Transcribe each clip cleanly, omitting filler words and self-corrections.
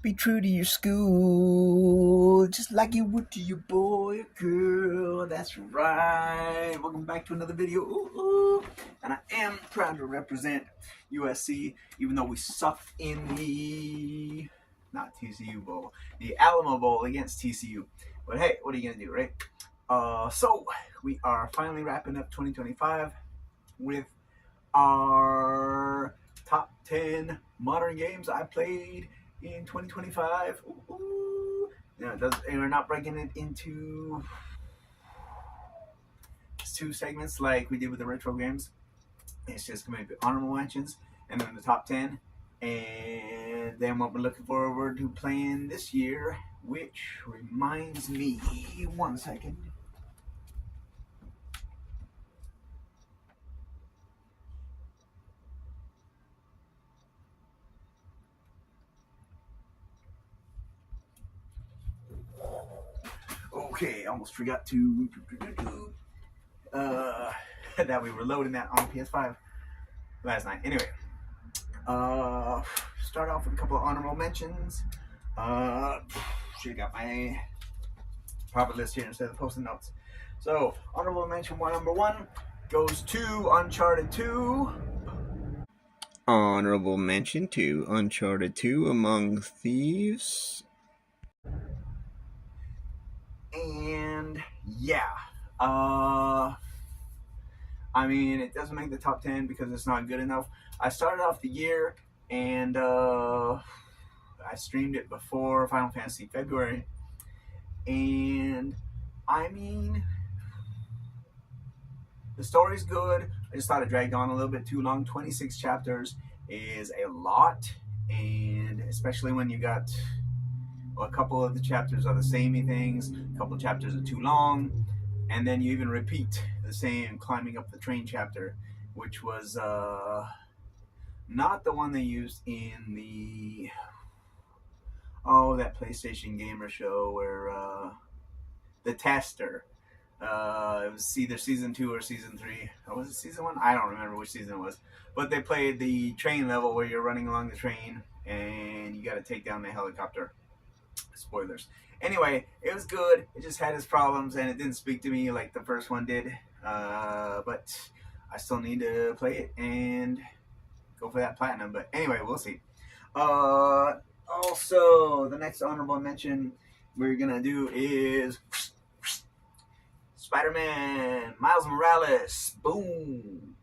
Be true to your school, just like you would to your boy or girl. That's right. Welcome back to another video. Ooh, ooh. And I am proud to represent USC, even though we sucked in the, not TCU Bowl, the Alamo Bowl against TCU. But hey, what are you going to do, right? So we are finally wrapping up 2025 with our top 10 modern games I played in 2025. Ooh, ooh. Now, we're not breaking it into two segments like we did with the retro games. It's just going to be honorable mentions and then the top 10. And then what we're looking forward to playing this year, which reminds me, one second. Okay, almost forgot to that we were loading that on PS5 last night. Anyway, start off with a couple of honorable mentions. Should have got my proper list here instead of posting notes. So, honorable mention number one goes to Uncharted 2. Honorable mention to Uncharted 2 Among Thieves. And yeah, I mean, it doesn't make the top 10 because it's not good enough. I started off the year and I streamed it before Final Fantasy February. And I mean, the story's good. I just thought it dragged on a little bit too long. 26 chapters is a lot. And especially when you got a couple of the chapters are the samey things, a couple of chapters are too long, and then you even repeat the same climbing up the train chapter, which was not the one they used in the that PlayStation Gamer show where the tester. It was either season 2 or season 3. Or was it season 1? I don't remember which season it was. But they played the train level where you're running along the train and you got to take down the helicopter. Spoilers. Anyway, it was good. It just had its problems and it didn't speak to me like the first one did. But I still need to play it and go for that platinum. But anyway, we'll see. Also, the next honorable mention we're gonna do is Spider-Man Miles Morales. Boom.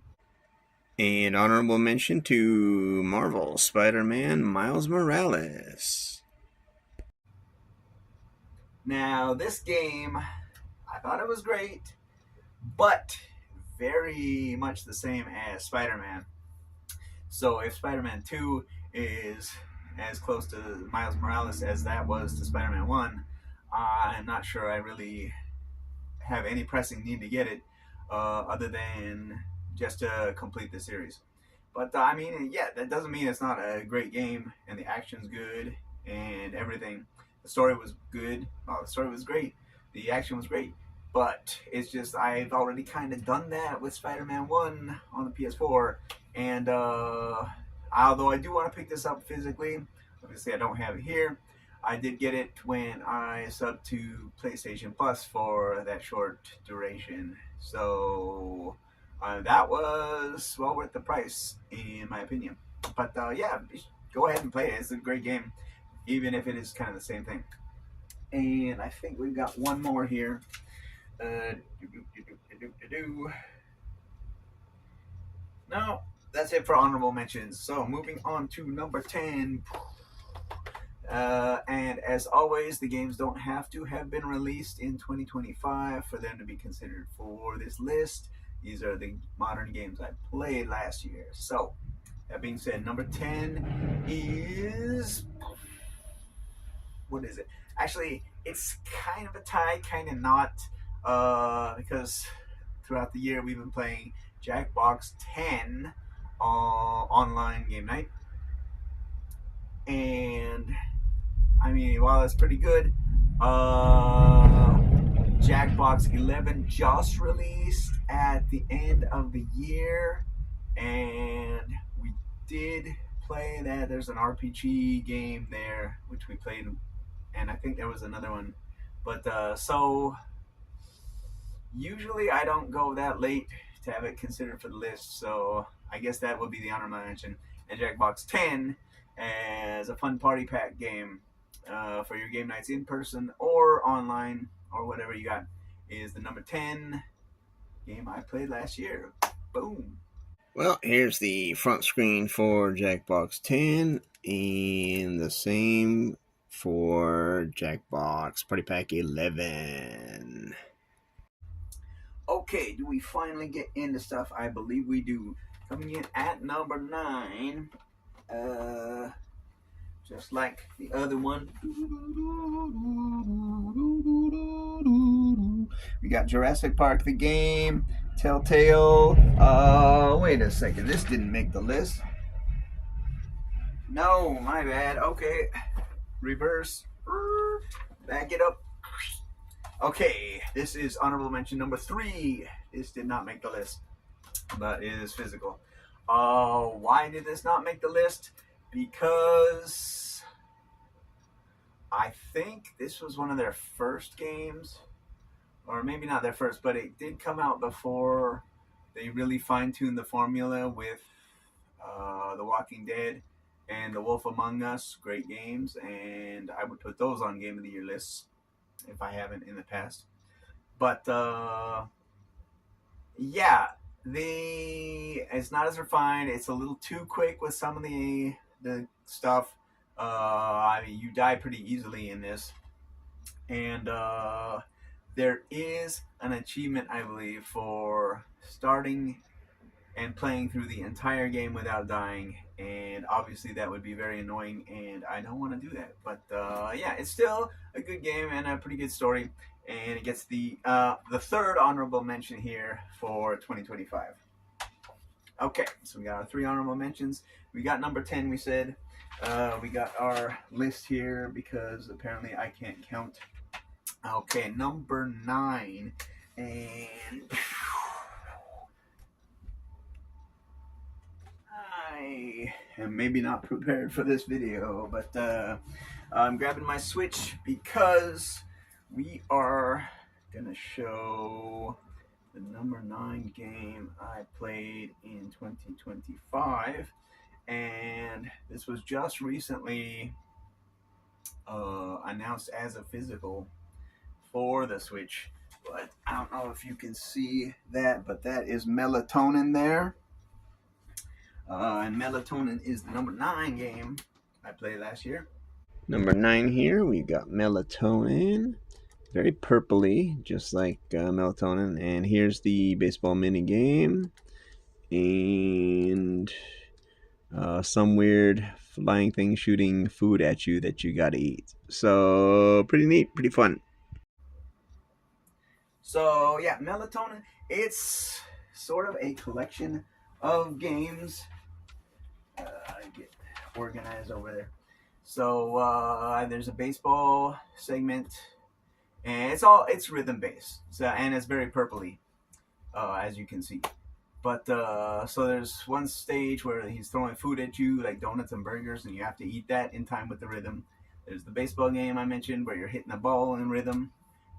And honorable mention to Marvel Spider-Man Miles Morales. Now, this game, I thought it was great, but very much the same as Spider-Man. So if Spider-Man 2 is as close to Miles Morales as that was to Spider-Man 1, I'm not sure I really have any pressing need to get it other than just to complete the series. But I mean, yeah, that doesn't mean it's not a great game and the action's good and everything. The story was good. The story was great. The action was great. But it's just I've already kind of done that with Spider-Man 1 on the PS4. And although I do want to pick this up physically, obviously I don't have it here. I did get it when I subbed to PlayStation Plus for that short duration. So that was well worth the price, in my opinion. But yeah, go ahead and play it. It's a great game, even if it is kind of the same thing. And I think we've got one more here. No, that's it for honorable mentions. So moving on to number 10. And as always, the games don't have to have been released in 2025 for them to be considered for this list. These are the modern games I played last year. So, that being said, number 10 is... What is it? Actually, it's kind of a tie, kind of not, because throughout the year we've been playing Jackbox 10 online game night. And I mean, while it's pretty good, Jackbox 11 just released at the end of the year, and we did play that. There's an RPG game there which we played, and I think there was another one. But so usually I don't go that late to have it considered for the list. So I guess that would be the honorable mention. And Jackbox 10 as a fun party pack game for your game nights in person or online or whatever you got is the number 10 game I played last year. Boom. Well, here's the front screen for Jackbox 10, and the same for Jackbox Party Pack 11. Okay, do we finally get into stuff? I believe we do. Coming in at number 9, uh, just like the other one. We got Jurassic Park the game, Telltale. Wait a second. This didn't make the list. No, my bad. Okay. Reverse. Back it up. Okay, this is honorable mention number 3. This did not make the list, but it is physical. Why did this not make the list? Because I think this was one of their first games, or maybe not their first, but it did come out before they really fine-tuned the formula with The Walking Dead and The Wolf Among Us. Great games, and I would put those on Game of the Year lists if I haven't in the past. But yeah, it's not as refined. It's a little too quick with some of the stuff. I mean, you die pretty easily in this, and there is an achievement, I believe, for starting and playing through the entire game without dying, and obviously that would be very annoying, and I don't want to do that. But yeah, it's still a good game and a pretty good story, and it gets the third honorable mention here for 2025. Okay, so we got our 3 honorable mentions. We got number 10, we said. We got our list here because apparently I can't count. Okay, number 9, and I am maybe not prepared for this video, but I'm grabbing my Switch because we are gonna show the number 9 game I played in 2025, and this was just recently announced as a physical for the Switch. But I don't know if you can see that, but that is Melatonin there. And Melatonin is the number 9 game I played last year. Number 9 here, we got Melatonin. Very purpley, just like Melatonin. And here's the baseball mini game. And some weird flying thing shooting food at you that you gotta eat. So, pretty neat, pretty fun. So yeah, Melatonin. It's sort of a collection of games. Get organized over there. So there's a baseball segment, and it's rhythm based. So and it's very purpley, as you can see. But so there's one stage where he's throwing food at you, like donuts and burgers, and you have to eat that in time with the rhythm. There's the baseball game I mentioned where you're hitting a ball in rhythm,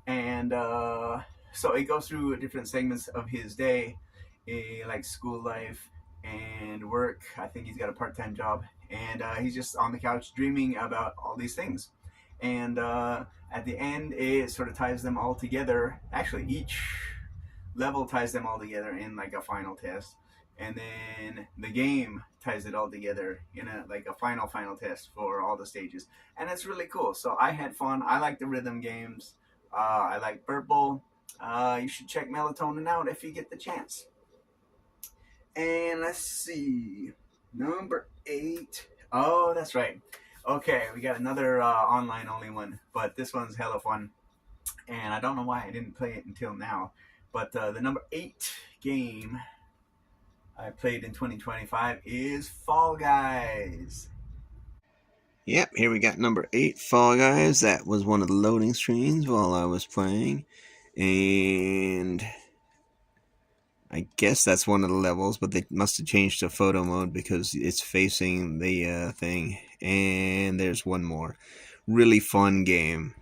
and so it goes through different segments of his day, like school life and work. I think he's got a part-time job, and he's just on the couch dreaming about all these things. And at the end, it sort of ties them all together. Actually, each level ties them all together in like a final test, and then the game ties it all together in a final test for all the stages, and it's really cool. So I had fun. I like the rhythm games. I like Purple. You should check Melatonin out if you get the chance. And let's see, number 8. Oh, that's right. Okay, we got another online only one, but this one's hella fun, and I don't know why I didn't play it until now. But the number 8 game I played in 2025 is Fall Guys. Yep, here we got number 8, Fall Guys. That was one of the loading screens while I was playing. And I guess that's one of the levels, but they must have changed to photo mode because it's facing the thing. And there's one more. Really fun game.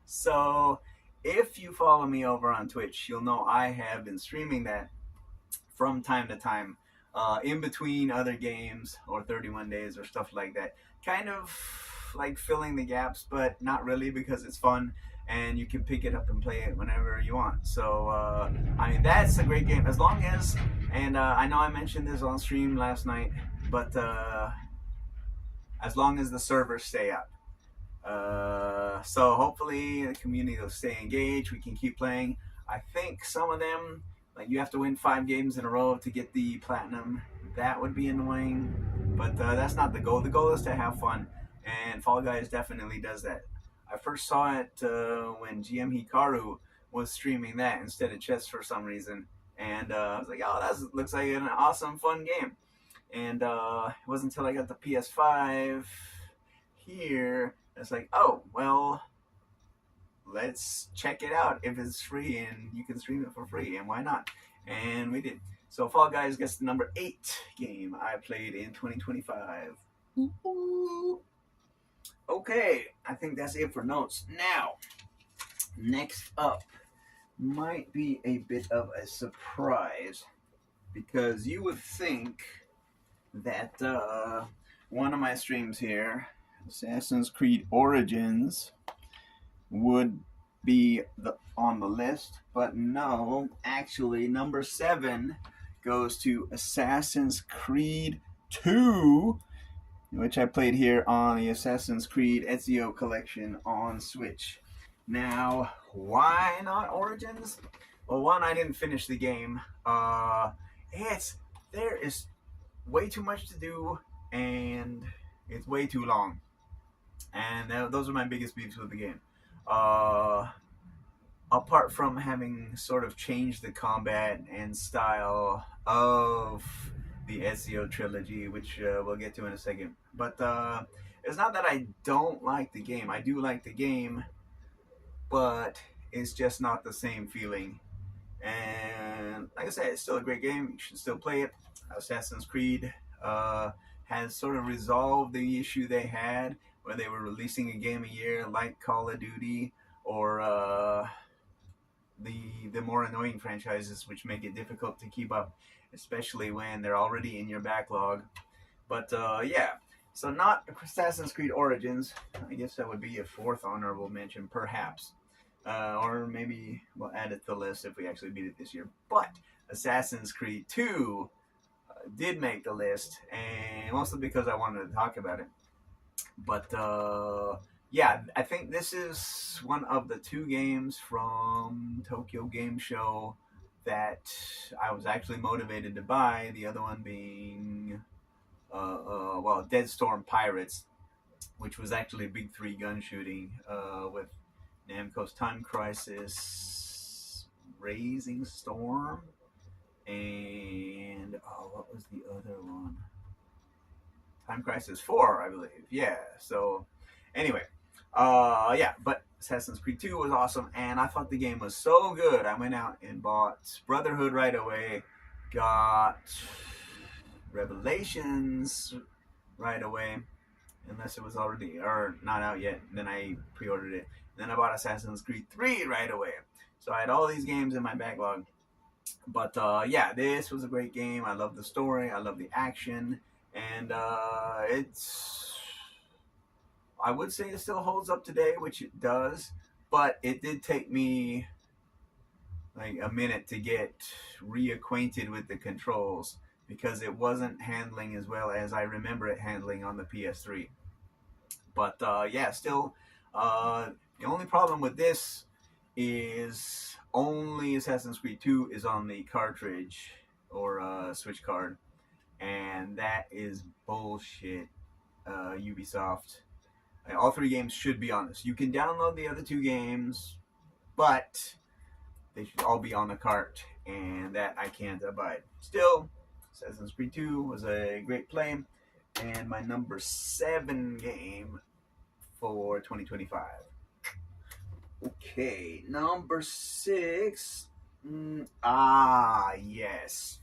So, if you follow me over on Twitch, you'll know I have been streaming that from time to time, in between other games or 31 days or stuff like that. Kind of like filling the gaps, but not really because it's fun and you can pick it up and play it whenever you want. So, I mean, that's a great game as long as, and I know I mentioned this on stream last night, but as long as the servers stay up. So hopefully the community will stay engaged. We can keep playing. I think some of them, like you have to win 5 games in a row to get the platinum. That would be annoying, but that's not the goal. The goal is to have fun, and Fall Guys definitely does that. I first saw it when GM Hikaru was streaming that instead of chess for some reason, and I was like, "Oh, that looks like an awesome, fun game." And it wasn't until I got the PS5 here, it's like, oh, well, let's check it out if it's free and you can stream it for free, and why not? And we did. So Fall Guys gets the number 8 game I played in 2025. Ooh. Okay, I think that's it for notes. Now, next up might be a bit of a surprise because you would think that one of my streams here, Assassin's Creed Origins, would be on the list, but no, actually, number 7 goes to Assassin's Creed 2, which I played here on the Assassin's Creed Ezio collection on Switch. Now, why not Origins? Well, one, I didn't finish the game. There is way too much to do, and it's way too long. And those are my biggest beefs with the game. Uh, Apart from having sort of changed the combat and style of the Ezio trilogy, which we'll get to in a second. But it's not that I don't like the game. I do like the game, but it's just not the same feeling. And like I said, it's still a great game. You should still play it. Assassin's Creed uh, has sort of resolved the issue they had where they were releasing a game a year like Call of Duty or the more annoying franchises, which make it difficult to keep up, especially when they're already in your backlog. But yeah, so not Assassin's Creed Origins. I guess that would be a 4th honorable mention, perhaps. Or maybe we'll add it to the list if we actually beat it this year. But Assassin's Creed 2 did make the list, and mostly because I wanted to talk about it. But yeah, I think this is one of the 2 games from Tokyo Game Show that I was actually motivated to buy. The other one being, Dead Storm Pirates, which was actually a big 3 gun shooting with Namco's Time Crisis, Raising Storm, and what was the other one? Time Crisis 4, I believe. Yeah. So, anyway, yeah. But Assassin's Creed 2 was awesome, and I thought the game was so good. I went out and bought Brotherhood right away, got Revelations right away, unless it was already or not out yet. Then I pre-ordered it. Then I bought Assassin's Creed 3 right away. So I had all these games in my backlog. But yeah, this was a great game. I love the story. I love the action. And I would say it still holds up today, which it does. But it did take me like a minute to get reacquainted with the controls because it wasn't handling as well as I remember it handling on the PS3. But yeah, still, the only problem with this is only Assassin's Creed 2 is on the cartridge or Switch card, and that is bullshit. Ubisoft. All 3 games should be on this. You can download the other 2 games, but they should all be on the cart, and that I can't abide. Still, Assassin's Creed 2 was a great play, and my number 7 game for 2025. Okay, number 6 Yes.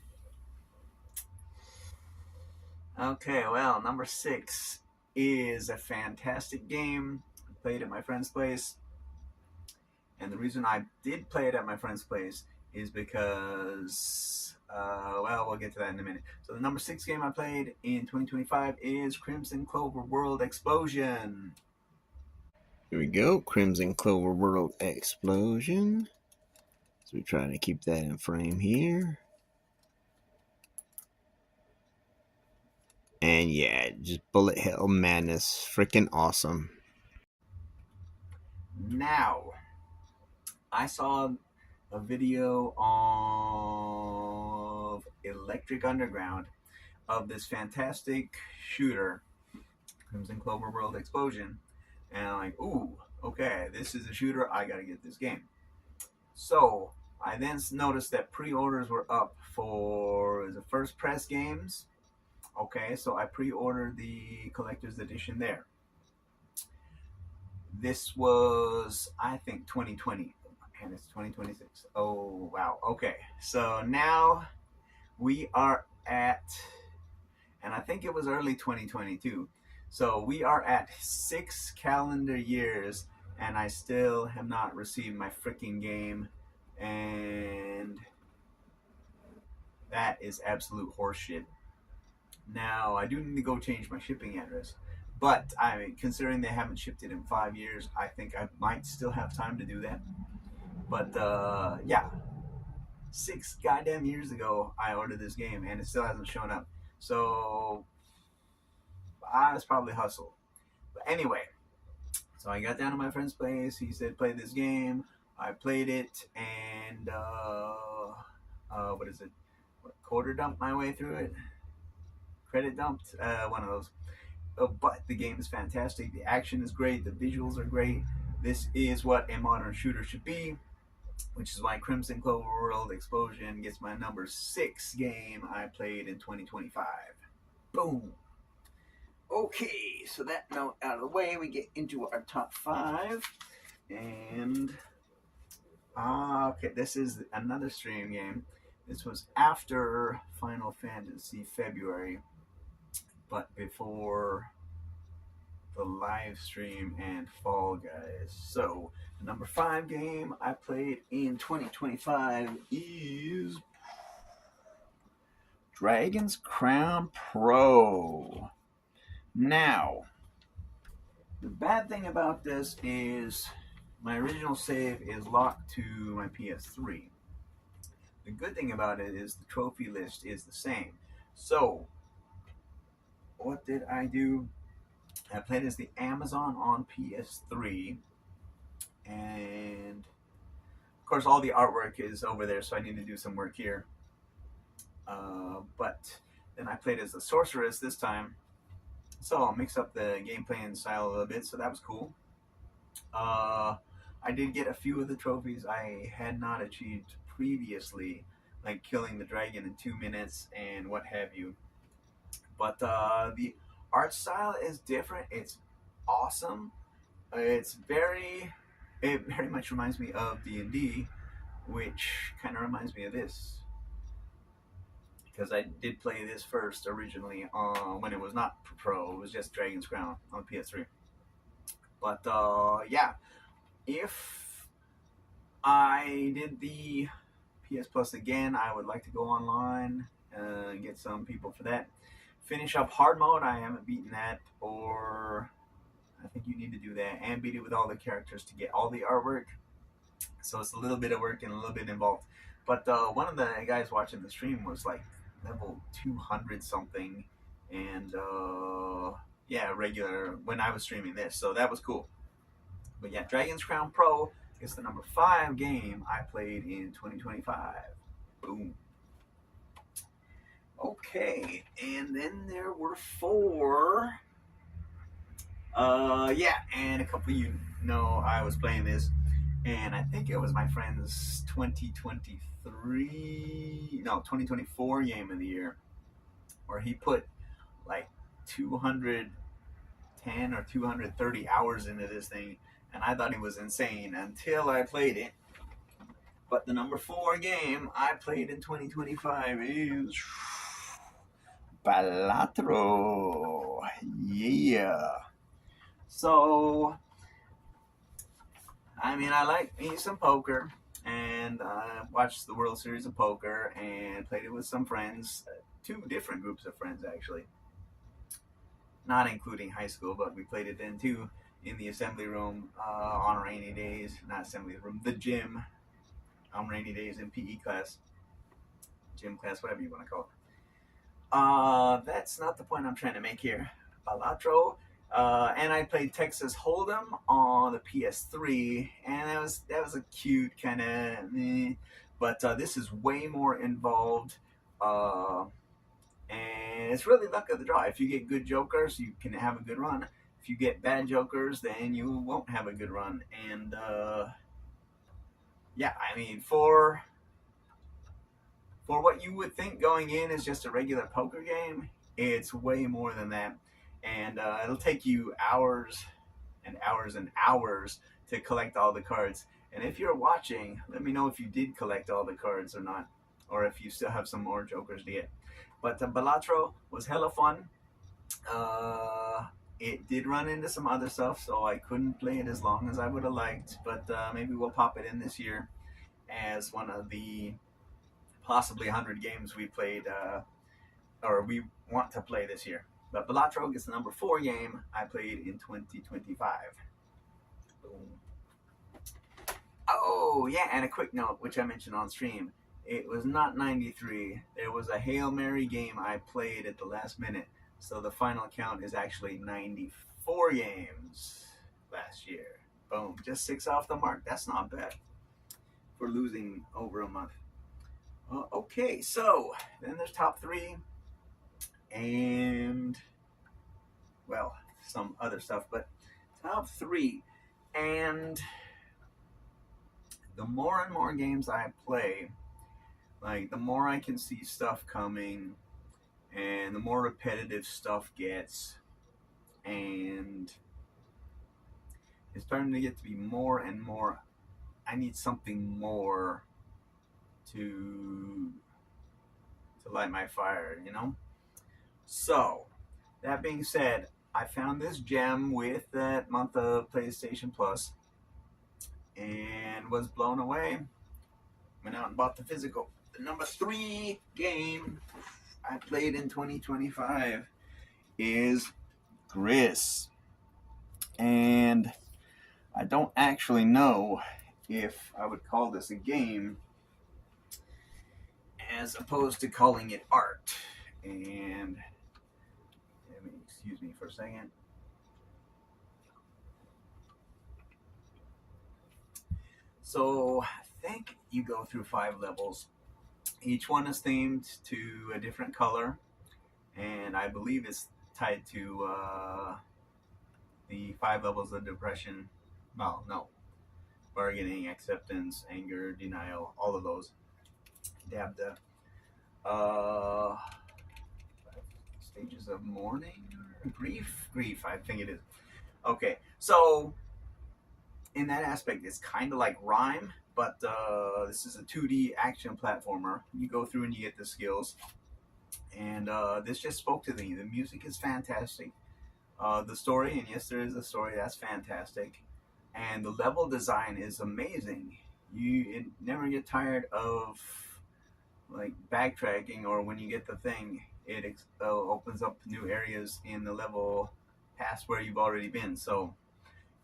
Okay, well, number six is a fantastic game. I played at my friend's place, and the reason I did play it at my friend's place is because, well, we'll get to that in a minute. So the number six game I played in 2025 is Crimson Clover World Explosion. Here we go. Crimson Clover World Explosion. So we're trying to keep that in frame here. And yeah, just bullet hell madness. Freaking awesome. Now, I saw a video of Electric Underground of this fantastic shooter, Crimson Clover World Explosion, and I'm like, ooh, okay, this is a shooter. I gotta get this game. So I then noticed that pre-orders were up for the first press games. Okay, so I pre-ordered the collector's edition there. This was, I think, 2020, and it's 2026. Oh wow. Okay, so now we are at, and I think it was early 2022. So we are at 6 calendar years, and I still have not received my freaking game, and that is absolute horseshit. Now I do need to go change my shipping address, but I mean, considering they haven't shipped it in 5 years, I think I might still have time to do that. But yeah, 6 goddamn years ago I ordered this game, and it still hasn't shown up. So I was probably hustled. But anyway, so I got down to my friend's place. He said, "Play this game." I played it, and what is it? What, quarter dumped my way through it. Credit dumped. One of those. But the game is fantastic. The action is great. The visuals are great. This is what a modern shooter should be, which is why Crimson Clover World Explosion gets my number six game I played in 2025. Boom. Okay, so that note out of the way, we get into our top five. And okay, this is another stream game. This was after Final Fantasy February, but before the live stream and Fall Guys. So, the number five game I played in 2025 is Dragon's Crown Pro. Now, the bad thing about this is my original save is locked to my PS3. The good thing about it is the trophy list is the same. So, what did I do? I played as the Amazon on PS3, and of course, all the artwork is over there, so I need to do some work here. But then I played as the Sorceress this time, so I'll mix up the gameplay and style a little bit, so that was cool. I did get a few of the trophies I had not achieved previously, like killing the dragon in 2 minutes and what have you. But the art style is different. It's awesome. It very much reminds me of D&D, which kind of reminds me of this because I did play this first originally when it was not pro. It was just Dragon's Crown on PS3. But yeah, if I did the PS Plus again, I would like to go online and get some people for that. Finish up hard mode. I haven't beaten that, or I think you need to do that and beat it with all the characters to get all the artwork. So it's a little bit of work and a little bit involved. But one of the guys watching the stream was like level 200 something, and yeah, regular when I was streaming this, so that was cool. But yeah, Dragon's Crown Pro is the number five game I played in 2025. Boom. Okay, and then there were four. Yeah, and a couple of you know I was playing this, and I think it was my friend's 2024 game of the year, where he put like 210 or 230 hours into this thing, and I thought he was insane until I played it. But the number 4 game I played in 2025 is Balatro. Yeah. So, I mean, I like me some poker, and I watched the World Series of Poker and played it with some friends, two different groups of friends actually, not including high school, but we played it then too in the assembly room on rainy days, not assembly room, the gym on rainy days in PE class, gym class, whatever you want to call it. That's not the point I'm trying to make here. Balatro, and I played Texas Hold'em on the PS3, and that was a cute kind of, but this is way more involved, uh, and it's really luck of the draw. If you get good jokers, you can have a good run. If you get bad jokers, then you won't have a good run. And yeah, I mean for what you would think going in is just a regular poker game, it's way more than that. And it'll take you hours and hours and hours to collect all the cards. And if you're watching, let me know if you did collect all the cards or not, or if you still have some more jokers to get. But Balatro was hella fun. Uh, it did run into some other stuff, so I couldn't play it as long as I would have liked. But maybe we'll pop it in this year as one of the possibly 100 games we played or we want to play this year. But Balatro gets the number 4 game I played in 2025. Boom. Oh, yeah, and a quick note, which I mentioned on stream. It was not 93. There was a Hail Mary game I played at the last minute. So the final count is actually 94 games last year. Boom. Just 6 off the mark. That's not bad for losing over a month. Okay, so then there's top 3 and, well, some other stuff, but top 3. And the more and more games I play, like the more I can see stuff coming and the more repetitive stuff gets, and it's starting to get to be more and more, I need something more to light my fire, you know? So, that being said, I found this gem with that month of PlayStation Plus and was blown away. Went out and bought the physical. The number 3 game I played in 2025 is Gris. And I don't actually know if I would call this a game as opposed to calling it art. And excuse me for a second. So I think you go through 5 levels. Each one is themed to a different color, and I believe it's tied to the 5 levels of depression. Well, no, bargaining, acceptance, anger, denial, all of those. Dabda. Uh, stages of mourning, grief. I think it is. Okay, so in that aspect, it's kind of like Rhyme, but this is a 2D action platformer. You go through and you get the skills, and this just spoke to me. The music is fantastic. The story, and yes, there is a story that's fantastic, and the level design is amazing. You never get tired of like backtracking, or when you get the thing, it opens up new areas in the level past where you've already been. So,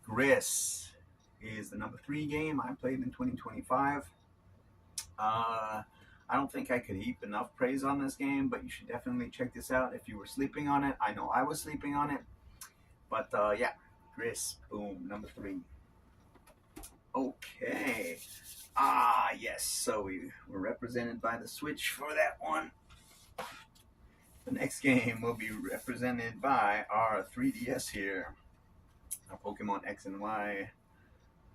Gris is the number 3 game I played in 2025. I don't think I could heap enough praise on this game, but you should definitely check this out if you were sleeping on it. I know I was sleeping on it, but yeah, Gris, boom, number 3. Okay. Yes, so we were represented by the Switch for that one. The next game will be represented by our 3DS here, our Pokemon X and Y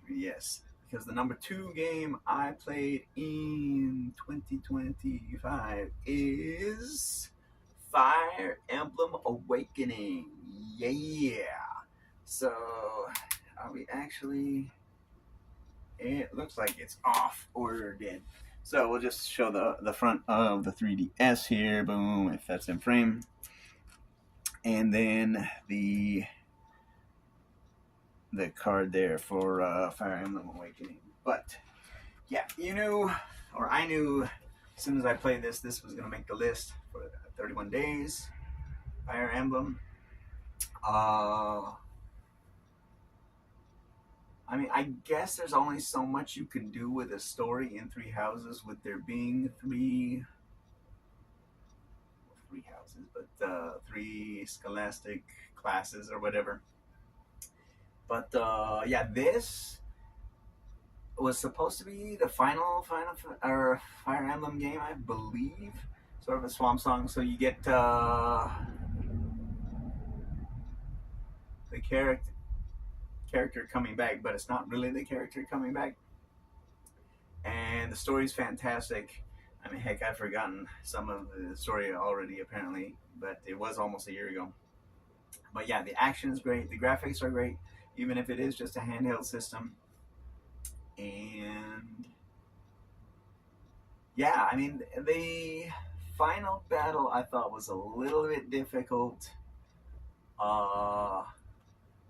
3DS. Because the number 2 game I played in 2025 is Fire Emblem Awakening. Yeah. So, are we actually... It looks like it's off or dead. So we'll just show the front of the 3DS here. Boom, if that's in frame. And then the card there for Fire Emblem Awakening. But yeah, you knew, or I knew, as soon as I played this was going to make the list for 31 days. Fire Emblem. I mean, I guess there's only so much you can do with a story in Three Houses, with there being three houses, but three scholastic classes or whatever. But yeah, this was supposed to be the final or Fire Emblem game, I believe. Sort of a swamp song. So you get the character coming back, but it's not really the character coming back. And the story's fantastic. I mean, heck, I've forgotten some of the story already, apparently, but it was almost a year ago. But yeah, the action is great. The graphics are great, even if it is just a handheld system. And yeah, I mean, the final battle I thought was a little bit difficult.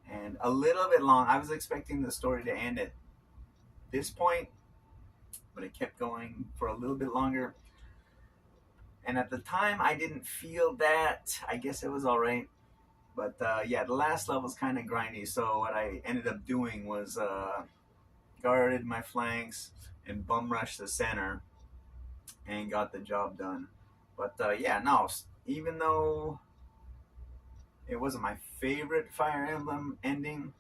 And a little bit long. I was expecting the story to end at this point, but it kept going for a little bit longer. And at the time, I didn't feel that. I guess it was all right. But yeah, the last level was kind of grindy. So what I ended up doing was guarded my flanks and bum rushed the center and got the job done. But yeah, no, even though it wasn't my favorite Fire Emblem ending,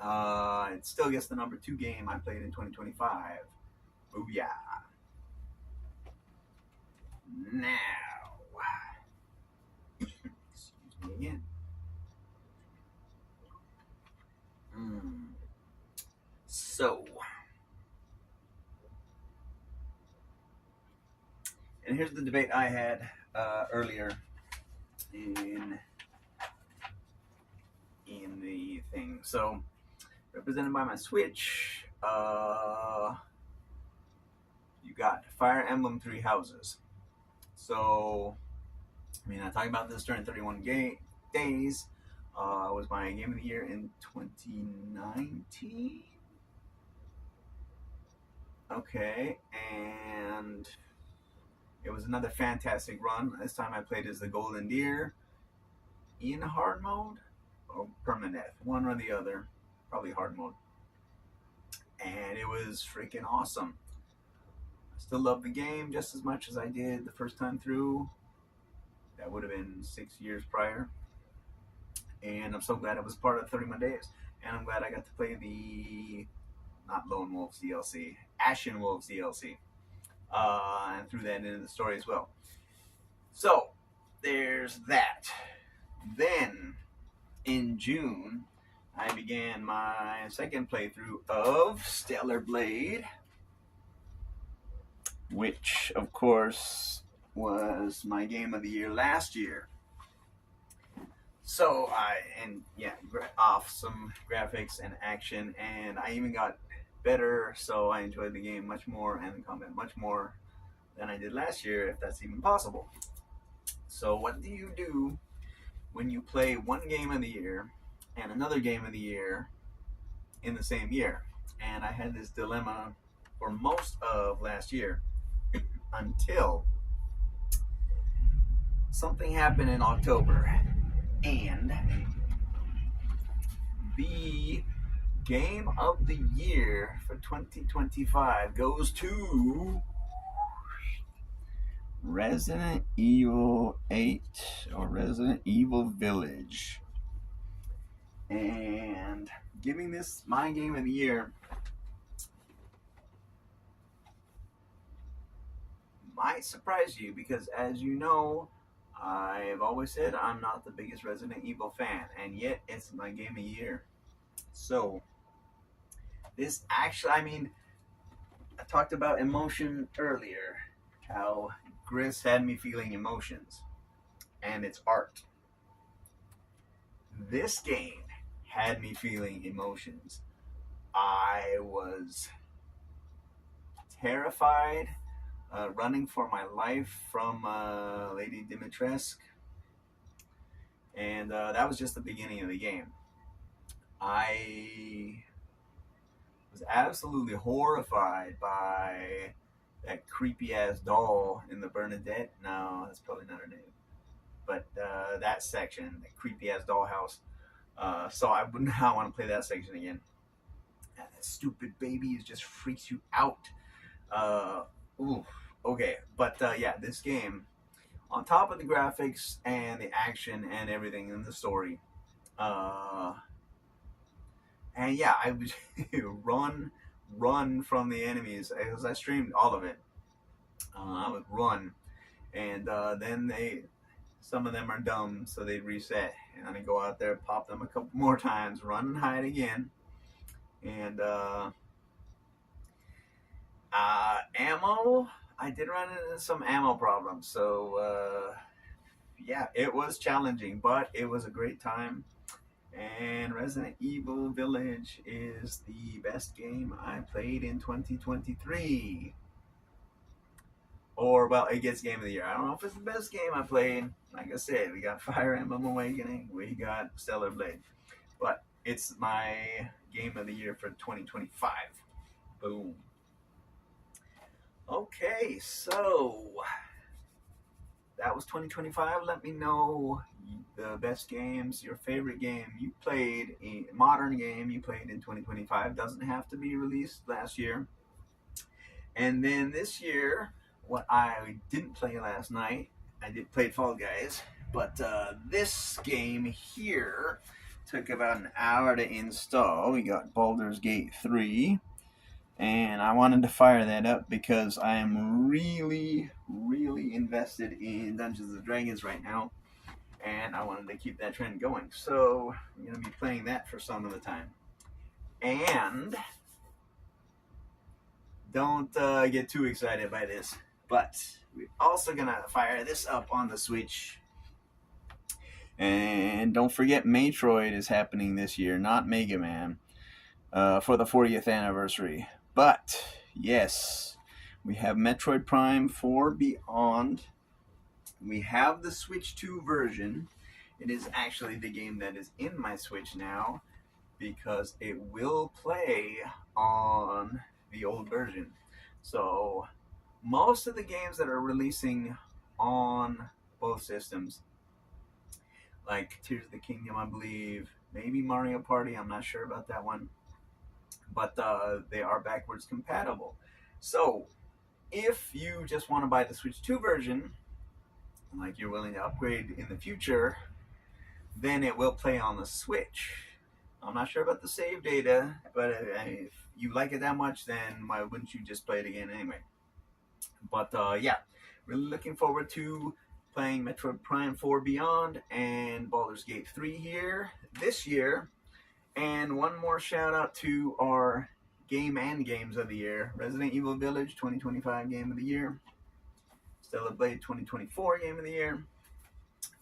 it still gets the number 2 game I played in 2025. Booyah. Now, excuse me again. So, and here's the debate I had earlier in the thing. So, represented by my Switch, you got Fire Emblem Three Houses. So, I mean, I talked about this during 31 days. Was my game of the year in 2019. Okay, and it was another fantastic run. This time I played as the Golden Deer in hard mode or permadeath, one or the other, probably hard mode. And it was freaking awesome. I still love the game just as much as I did the first time through. That would have been 6 years prior. And I'm so glad it was part of 31 days. And I'm glad I got to play the, not Lone Wolves DLC, Ashen Wolves DLC. And threw that into the story as well. So, there's that. Then, in June, I began my second playthrough of Stellar Blade, which, of course, was my game of the year last year. So awesome graphics and action, and I even got better, so I enjoyed the game much more and the combat much more than I did last year, if that's even possible. So what do you do when you play one game of the year and another game of the year in the same year? And I had this dilemma for most of last year until something happened in October, and the game of the year for 2025 goes to Resident Evil 8 or Resident Evil Village. And giving this my game of the year might surprise you because, as you know, I've always said I'm not the biggest Resident Evil fan, and yet it's my game of the year. So, this actually, I mean, I talked about emotion earlier, how Gris had me feeling emotions, and it's art. This game had me feeling emotions. I was terrified, running for my life from Lady Dimitrescu, and that was just the beginning of the game. I was absolutely horrified by that creepy ass doll in the Bernadette. No, that's probably not her name. But that section, that creepy ass dollhouse. So I would not want to play that section again. That stupid baby is just freaks you out. Ooh, okay, but yeah, this game, on top of the graphics and the action and everything in the story, uh, and yeah, I would run from the enemies as I streamed all of it. I would run, and then some of them are dumb, so they reset, and I go out there, pop them a couple more times, run and hide again, and ammo. I did run into some ammo problems, so yeah, it was challenging, but it was a great time. And Resident Evil Village is the best game I played in 2023. Or, well, it gets Game of the Year. I don't know if it's the best game I played. Like I said, we got Fire Emblem Awakening, we got Stellar Blade. But it's my Game of the Year for 2025. Boom. Okay, so that was 2025. Let me know the best games, your favorite game you played, a modern game you played in 2025. Doesn't have to be released last year. And then this year, what I didn't play last night, I did play Fall Guys, but this game here took about an hour to install. We got Baldur's Gate 3. And I wanted to fire that up because I am really, really invested in Dungeons and Dragons right now. And I wanted to keep that trend going. So I'm going to be playing that for some of the time. And don't get too excited by this. But we're also going to fire this up on the Switch. And don't forget Metroid is happening this year, not Mega Man, for the 40th anniversary. But, yes, we have Metroid Prime 4 Beyond. We have the Switch 2 version. It is actually the game that is in my Switch now because it will play on the old version. So, most of the games that are releasing on both systems, like Tears of the Kingdom, I believe, maybe Mario Party, I'm not sure about that one, but they are backwards compatible. So if you just want to buy the Switch 2 version, like you're willing to upgrade in the future, then it will play on the Switch. I'm not sure about the save data, but if you like it that much, then why wouldn't you just play it again anyway? But yeah, really looking forward to playing Metroid Prime 4 Beyond and Baldur's Gate 3 here this year. And one more shout out to our game and games of the year. Resident Evil Village 2025 Game of the Year. Stellar Blade 2024 Game of the Year.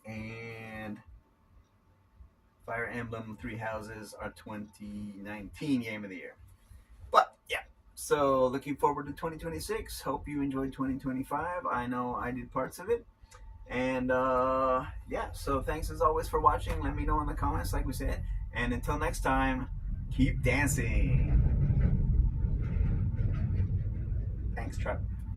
And Fire Emblem Three Houses, our 2019 Game of the Year. But yeah, so looking forward to 2026. Hope you enjoyed 2025. I know I did parts of it. And yeah, so thanks as always for watching. Let me know in the comments, like we said. And until next time, keep dancing. Thanks, Chuck.